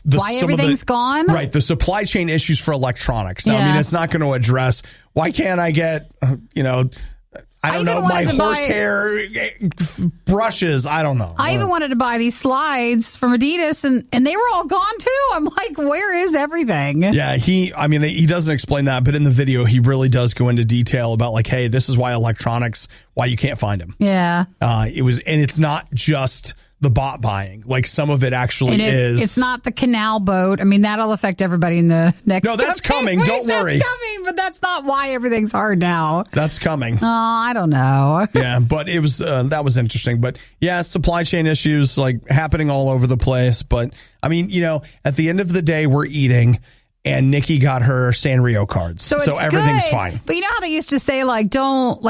why everything's gone? Right. The supply chain issues for electronics. Now, I mean, it's not going to address why can't I get, I don't know, my horsehair brushes. I don't know. I even wanted to buy these slides from Adidas and they were all gone too. I'm like, where is everything? Yeah, he doesn't explain that, but in the video, he really does go into detail about like, hey, this is why you can't find them. Yeah. It's not just the bot buying. Like some of it actually is. It's not the canal boat. I mean, that'll affect everybody in the next. No, that's coming. Don't worry. That's coming, but that's not why everything's hard now. That's coming. Oh, I don't know. Yeah, but it was that was interesting. But yeah, supply chain issues like happening all over the place. But I mean, at the end of the day, we're eating. And Nikki got her Sanrio cards. So everything's fine. But you know how they used to say,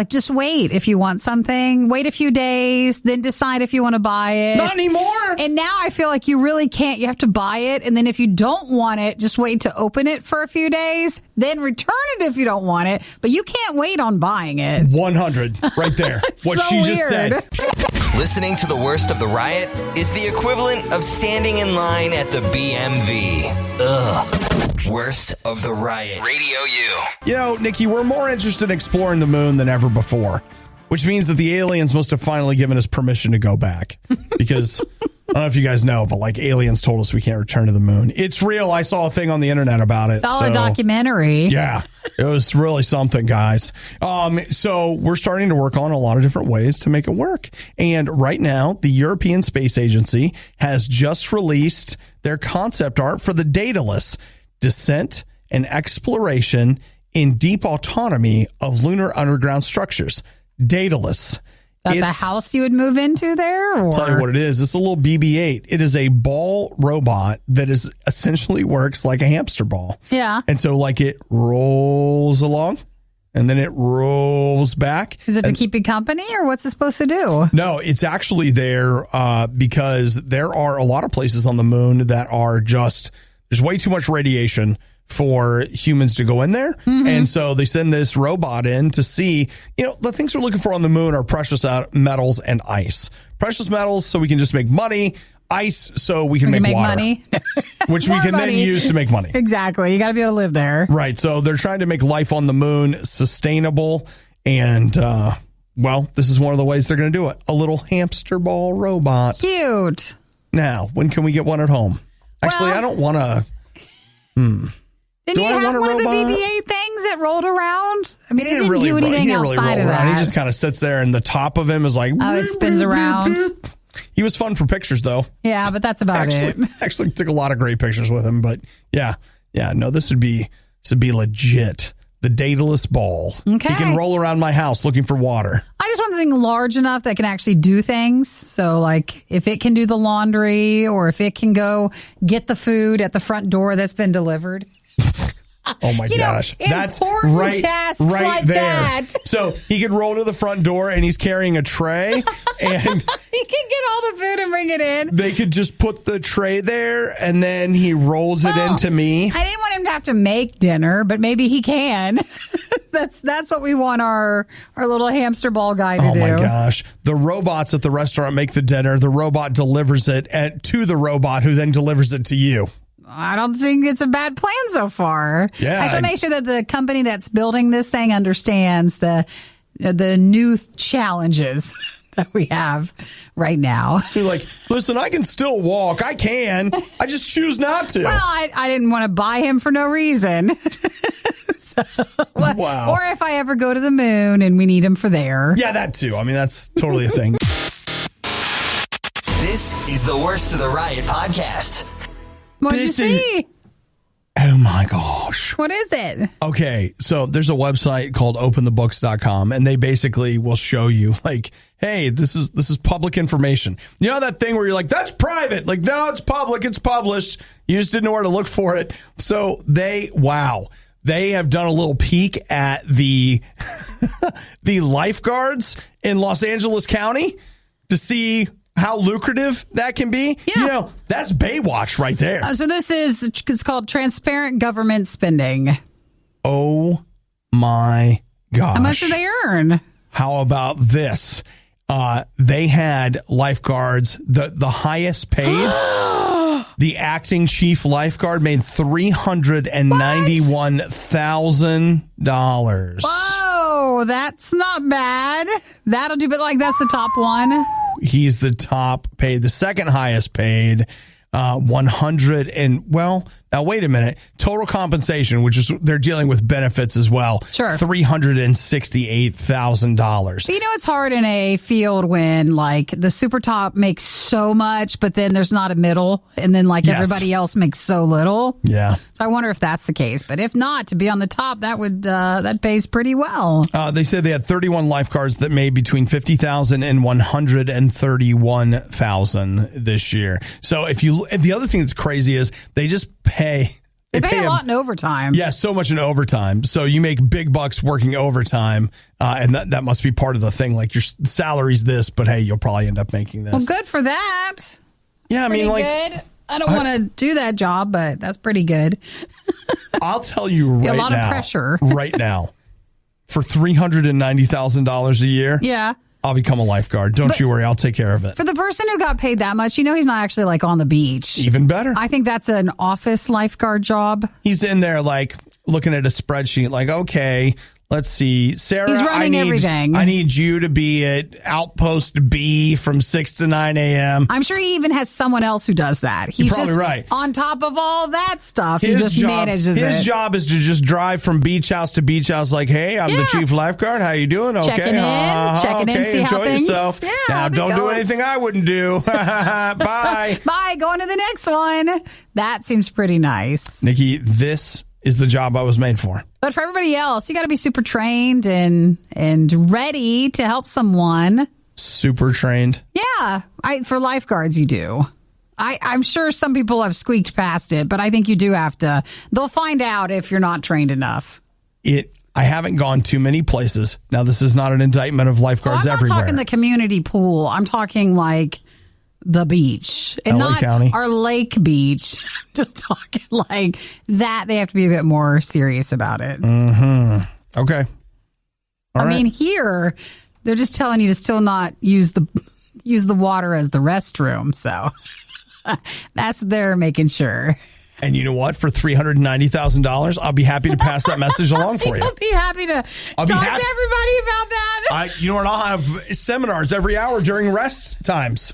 just wait if you want something. Wait a few days, then decide if you want to buy it. Not anymore. And now I feel like you really can't. You have to buy it. And then if you don't want it, just wait to open it for a few days. Then return it if you don't want it. But you can't wait on buying it. 100 right there. What so she weird. Just said. Listening to the worst of the riot is the equivalent of standing in line at the BMV. Ugh. Worst of the riot. Radio U. Nikki, we're more interested in exploring the moon than ever before, which means that the aliens must have finally given us permission to go back. Because I don't know if you guys know, but like aliens told us we can't return to the moon. It's real. I saw a thing on the internet about it. It's all a documentary. Yeah, it was really something, guys. So we're starting to work on a lot of different ways to make it work. And right now, the European Space Agency has just released their concept art for the Daedalus descent and exploration in deep autonomy of lunar underground structures. Daedalus. That's the house you would move into there? Or? I'll tell you what it is. It's a little BB-8. It is a ball robot that essentially works like a hamster ball. Yeah. And so it rolls along and then it rolls back. Is it to keep you company or what's it supposed to do? No, it's actually there because there are a lot of places on the moon that are there's way too much radiation for humans to go in there. Mm-hmm. And so they send this robot in to see, the things we're looking for on the moon are precious metals and ice. Precious metals so we can just make money. Ice so we can make water. Money. Which we can then use to make money. Exactly. You got to be able to live there. Right. So they're trying to make life on the moon sustainable and Well, this is one of the ways they're going to do it. A little hamster ball robot. Cute. Now, when can we get one at home? Actually, I don't want to. Didn't you have one of the BB-8 things that rolled around? I mean, it didn't do anything outside of that. He just kind of sits there, and the top of him is like... Oh, it spins around. He was fun for pictures, though. Yeah, but that's about it. Actually took a lot of great pictures with him, but yeah. No, this would be legit. The dataless ball. Okay. He can roll around my house looking for water. I just want something large enough that can actually do things. So, like, if it can do the laundry or if it can go get the food at the front door that's been delivered. Oh my gosh. That's right like there. That. So he could roll to the front door and he's carrying a tray and he can get all the food and bring it in. They could just put the tray there and then he rolls it into me. I didn't want him to have to make dinner, but maybe he can. That's what we want our little hamster ball guy to do. Oh my gosh. The robots at the restaurant make the dinner. The robot delivers it to the robot who then delivers it to you. I don't think it's a bad plan so far. Yeah, I should make sure that the company that's building this thing understands the new challenges that we have right now. You're like, listen, I can still walk. I can. I just choose not to. Well, I didn't want to buy him for no reason. Wow. Or if I ever go to the moon and we need him for there. Yeah, that too. I mean, that's totally a thing. This is the Worst of the Riot podcast. What did you see? Oh my gosh. What is it? Okay, so there's a website called openthebooks.com and they basically will show you like, hey, this is public information. You know that thing where you're like, that's private. Like, no, it's public, it's published. You just didn't know where to look for it. So they have done a little peek at the the lifeguards in Los Angeles County to see how lucrative that can be. Yeah. You know, that's Baywatch right there. So it's called transparent government spending. Oh my gosh. How much do they earn? How about this? They had lifeguards, the highest paid. The acting chief lifeguard made $391,000. Whoa, that's not bad. That'll do, but like that's the top one. He's the top paid. The second highest paid, 100 and well. Now wait a minute. Total compensation, which is they're dealing with benefits as well. Sure, $368,000. You know, it's hard in a field when like the super top makes so much, but then there's not a middle, and then like everybody else makes so little. Yeah. So I wonder if that's the case. But if not, to be on the top, that pays pretty well. They said they had 31 lifeguards that made between $50,000 and $131,000 this year. So the other thing that's crazy is they just pay. They pay a lot in overtime. Yeah, so much in overtime. So you make big bucks working overtime, and that must be part of the thing. Like your salary's this, but hey, you'll probably end up making this. Well, good for that. Yeah, I mean, like, good. I don't want to do that job, but that's pretty good. I'll tell you right now. A lot of pressure. Right now, for $390,000 a year. Yeah. I'll become a lifeguard. Don't you worry. I'll take care of it. For the person who got paid that much, you know, he's not actually like on the beach. Even better. I think that's an office lifeguard job. He's in there like looking at a spreadsheet like, okay, let's see. Sarah, he's running everything. I need you to be at Outpost B from 6 to 9 a.m. I'm sure he even has someone else who does that. He's You're probably just right. On top of all that stuff, he just manages it. His job is to just drive from beach house to beach house like, hey, I'm the chief lifeguard. How you doing? Okay. Checking in, see enjoy how things. yourself. Yeah, now, don't do anything I wouldn't do. Bye. Bye. Going to the next one. That seems pretty nice. Nikki, this is the job I was made for. But for everybody else, you got to be super trained and ready to help someone. Super trained? Yeah. For lifeguards, you do. I'm sure some people have squeaked past it, but I think you do have to. They'll find out if you're not trained enough. I haven't gone too many places. Now, this is not an indictment of lifeguards everywhere. I'm not talking the community pool. I'm talking like the beach and LA not County. Our lake beach. Just talking like that. They have to be a bit more serious about it. Mm-hmm. Okay. I mean, here they're just telling you to still not use the water as the restroom. So that's what they're making sure. And you know what? For $390,000, I'll be happy to pass that message along for you. I'll be happy to talk to everybody about that. You know what? I'll have seminars every hour during rest times.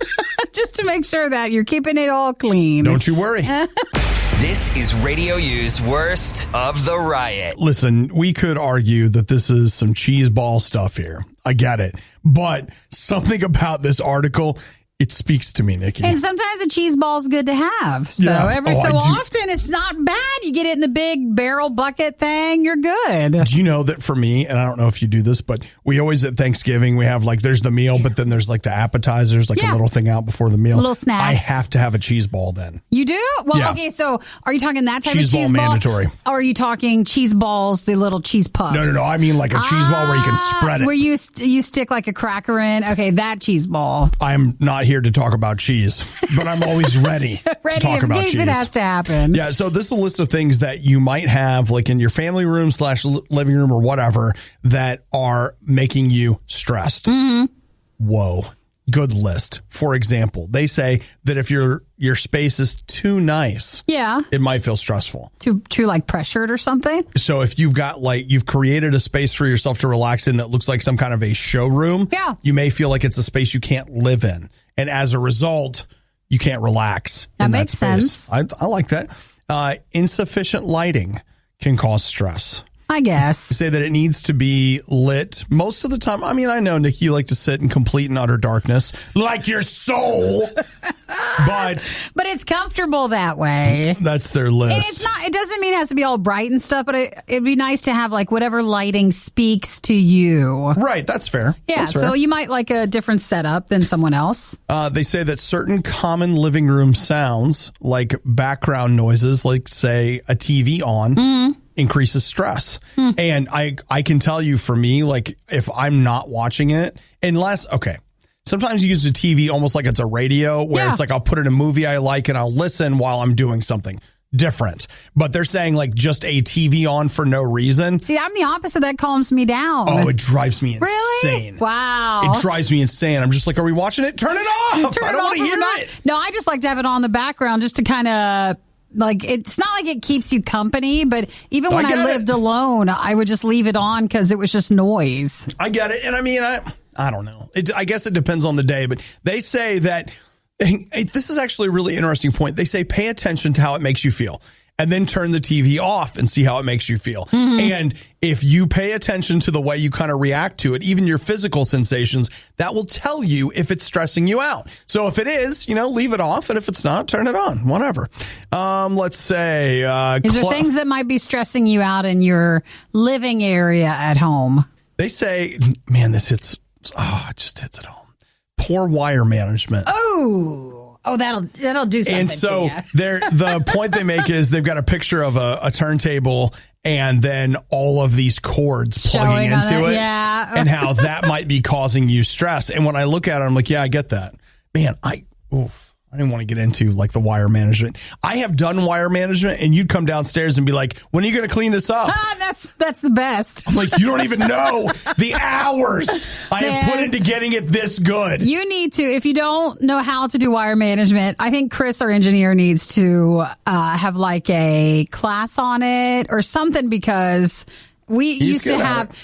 Just to make sure that you're keeping it all clean. Don't you worry. This is Radio U's Worst of the Riot. Listen, we could argue that this is some cheeseball stuff here. I get it. But something about this article, it speaks to me, Nikki. And sometimes a cheese ball is good to have. So every so often, it's not bad. You get it in the big barrel bucket thing, you're good. Do you know that for me, and I don't know if you do this, but we always at Thanksgiving, we have like, there's the meal, but then there's like the appetizers, like a little thing out before the meal. Little snacks. I have to have a cheese ball then. You do? Well, okay, so are you talking that type of cheese ball? Mandatory. Or are you talking cheese balls, the little cheese puffs? No. I mean like a cheese ball where you can spread it. Where you stick like a cracker in. Okay, that cheese ball. I'm not here to talk about cheese, but I'm always ready to talk about cheese. It has to happen. Yeah, so this is a list of things that you might have like in your family room / living room or whatever that are making you stressed. Mm-hmm. Whoa. Good list. For example, they say that if your space is too nice, it might feel stressful. Too like pressured or something. So if you've got you've created a space for yourself to relax in that looks like some kind of a showroom, you may feel like it's a space you can't live in. And as a result, you can't relax. That makes sense. I like that. Insufficient lighting can cause stress. I guess. They say that it needs to be lit most of the time. I mean, I know, Nikki, you like to sit in complete and utter darkness, like your soul. But it's comfortable that way. That's their list. And it's not. It doesn't mean it has to be all bright and stuff, but it'd be nice to have like whatever lighting speaks to you. Right. That's fair. Yeah. That's fair. So you might like a different setup than someone else. They say that certain common living room sounds, like background noises, like say a TV on, increases stress. And I can tell you for me, like if I'm not watching it, sometimes you use the TV almost like it's a radio where it's like I'll put in a movie I like and I'll listen while I'm doing something different. But they're saying like just a TV on for no reason. See, I'm the opposite. That calms me down. Oh, it drives me insane. Really? Wow. It drives me insane. I'm just like, are we watching it? Turn it off. I don't want to hear it. No, I just like to have it on in the background just to kind of... Like, it's not like it keeps you company, but even when I lived alone, I would just leave it on because it was just noise. I get it. And I mean, I don't know. I guess it depends on the day, but they say that this is actually a really interesting point. They say pay attention to how it makes you feel and then turn the TV off and see how it makes you feel. Mm-hmm. And if you pay attention to the way you kind of react to it, even your physical sensations, that will tell you if it's stressing you out. So if it is, leave it off. And if it's not, turn it on, whatever. Let's say, is there things that might be stressing you out in your living area at home? They say, man, it just hits it home. Poor wire management. Oh, that'll do something. And so the point they make is they've got a picture of a turntable and then all of these cords plugging into it and how that might be causing you stress. And when I look at it, I'm like, yeah, I get that. Man, I didn't want to get into like the wire management. I have done wire management and you'd come downstairs and be like, when are you going to clean this up? That's the best. I'm like, you don't even know the hours I have put into getting it this good. You need to, if you don't know how to do wire management, I think Chris, our engineer, needs to have like a class on it or something because we used to have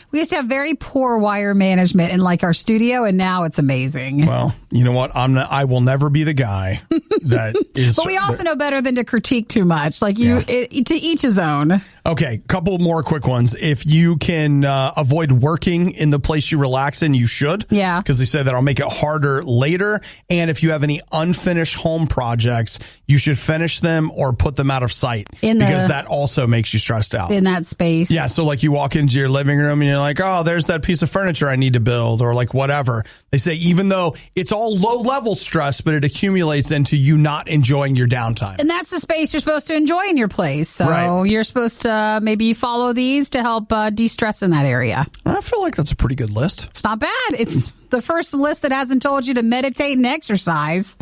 very poor wire management in like our studio, and now it's amazing. Well, you know what? I will never be the guy that is. But we also know better than to critique too much. Like to each his own. Okay, couple more quick ones. If you can avoid working in the place you relax in, you should. Yeah. Because they say that'll make it harder later. And if you have any unfinished home projects, you should finish them or put them out of sight because that also makes you stressed out. In that space. Yeah, so like you walk into your living room and you're like, oh, there's that piece of furniture I need to build or like whatever. They say even though it's all low-level stress, but it accumulates into you not enjoying your downtime. And that's the space you're supposed to enjoy in your place. So you're supposed to maybe follow these to help de-stress in that area. I feel like that's a pretty good list. It's not bad. It's the first list that hasn't told you to meditate and exercise.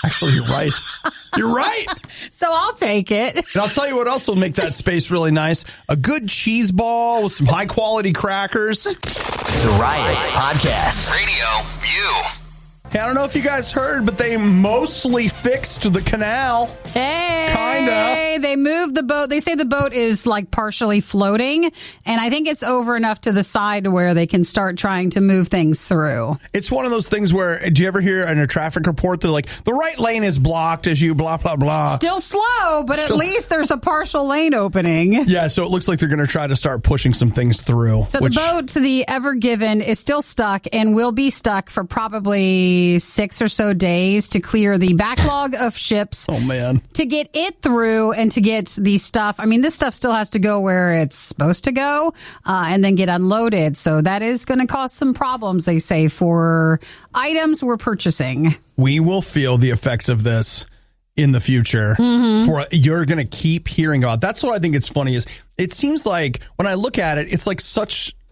Actually, you're right. You're right. So I'll take it. And I'll tell you what else will make that space really nice. A good cheese ball with some high-quality crackers. The Riot Podcast. Radio U. Hey, I don't know if you guys heard, but they mostly fixed the canal. Hey, Kinda. They moved the boat. They say the boat is like partially floating, and I think it's over enough to the side where they can start trying to move things through. It's one of those things where, do you ever hear in a traffic report, they're like, the right lane is blocked as you blah, blah, blah. Still slow, but at least there's a partial lane opening. Yeah, so it looks like they're going to try to start pushing some things through. So the boat, the Ever Given, is still stuck and will be stuck for probably 6 or so days to clear the backlog of ships. Oh, man. To get it through and to get the stuff. I mean, this stuff still has to go where it's supposed to go and then get unloaded. So that is going to cause some problems, they say, for items we're purchasing. We will feel the effects of this in the future. You're going to keep hearing about. That's what I think it's funny is it seems like when I look at it, it's like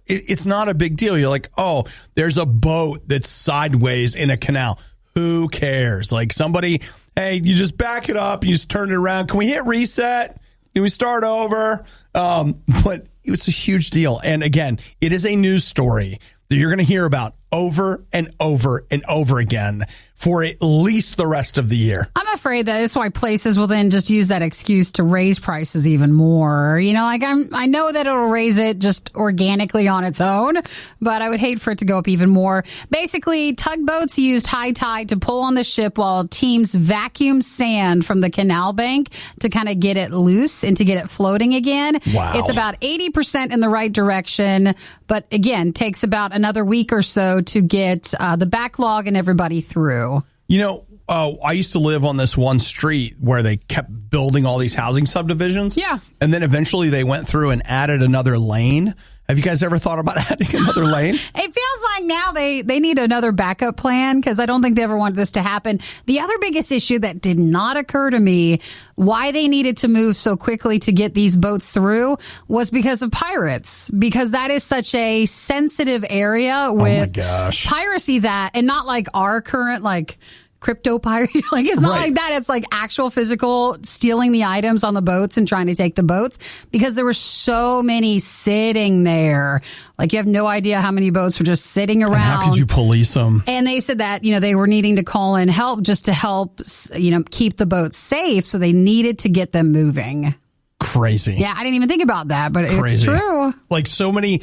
it's not a big deal. You're like, oh, there's a boat that's sideways in a canal. Who cares? Like somebody, hey, you just back it up. You just turn it around. Can we hit reset? Can we start over? But it's a huge deal. And again, it is a news story that you're going to hear about over and over and over again for at least the rest of the year. I'm afraid that it's why places will then just use that excuse to raise prices even more. You know, like I know that it'll raise it just organically on its own, but I would hate for it to go up even more. Basically, tugboats used high tide to pull on the ship while teams vacuum sand from the canal bank to kind of get it loose and to get it floating again. Wow. It's about 80% in the right direction, but again, takes about another week or so to get the backlog and everybody through. You know, I used to live on this one street where they kept building all these housing subdivisions. Yeah. And then eventually they went through and added another lane. Have you guys ever thought about adding another lane? It feels like now they need another backup plan because I don't think they ever wanted this to happen. The other biggest issue that did not occur to me, why they needed to move so quickly to get these boats through, was because of pirates. Because that is such a sensitive area with piracy and not like our current like crypto piracy. Like it's not like that. It's like actual physical stealing the items on the boats and trying to take the boats because there were so many sitting there. Like you have no idea how many boats were just sitting around. And how could you police them? And they said that, you know, they were needing to call in help just to help, you know, keep the boats safe. So they needed to get them moving. Crazy. Yeah, I didn't even think about that, but it's true. Like so many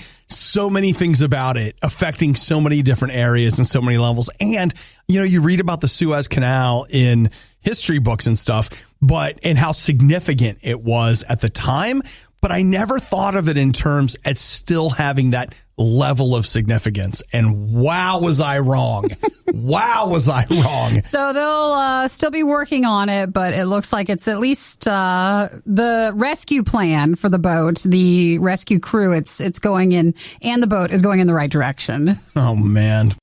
things about it affecting so many different areas and so many levels. And, you know, you read about the Suez Canal in history books and stuff, and how significant it was at the time. But I never thought of it in terms as still having that level of significance. And wow, was I wrong. Wow, was I wrong. So they'll still be working on it, but it looks like it's at least the rescue plan for the boat, the rescue crew, it's going in, and the boat is going in the right direction. Oh, man.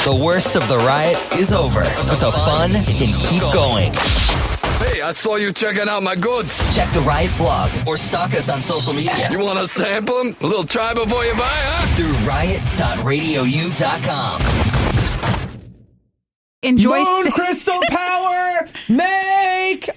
The worst of the riot is over, but the fun can keep going. Hey, I saw you checking out my goods. Check the Riot blog or stalk us on social media. You want to sample them? A little try before you buy, huh? Through riot.radiou.com. Enjoy Moon crystal power, make